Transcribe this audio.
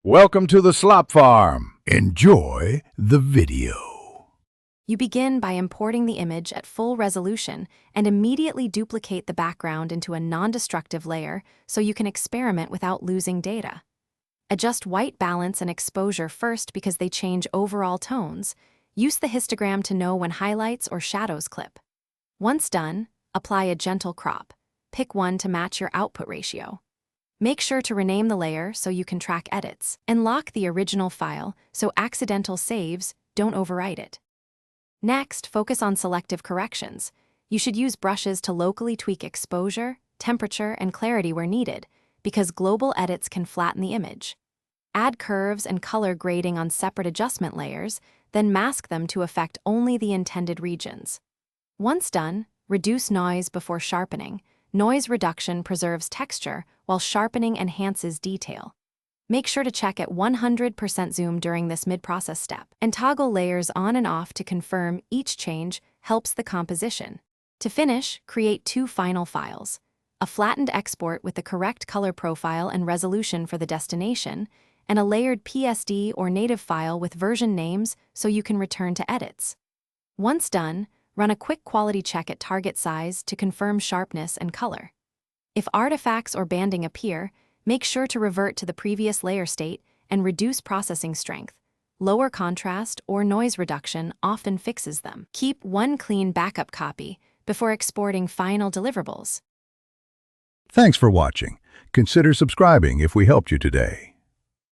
Welcome to the Slop Farm. Enjoy the video. You begin by importing the image at full resolution and immediately duplicate the background into a non-destructive layer so you can experiment without losing data. Adjust white balance and exposure first because they change overall tones. Use the histogram to know when highlights or shadows clip. Once done, apply a gentle crop. Pick one to match your output ratio. Make sure to rename the layer so you can track edits, and lock the original file so accidental saves don't overwrite it. Next, focus on selective corrections. You should use brushes to locally tweak exposure, temperature, and clarity where needed, because global edits can flatten the image. Add curves and color grading on separate adjustment layers, then mask them to affect only the intended regions. Once done, reduce noise before sharpening. Noise reduction preserves texture, while sharpening enhances detail. Make sure to check at 100% zoom during this mid-process step, and toggle layers on and off to confirm each change helps the composition. To finish, create two final files: a flattened export with the correct color profile and resolution for the destination, and a layered PSD or native file with version names so you can return to edits. Once done, run a quick quality check at target size to confirm sharpness and color. If artifacts or banding appear, make sure to revert to the previous layer state and reduce processing strength. Lower contrast or noise reduction often fixes them. Keep one clean backup copy before exporting final deliverables. Thanks for watching. Consider subscribing if we helped you today.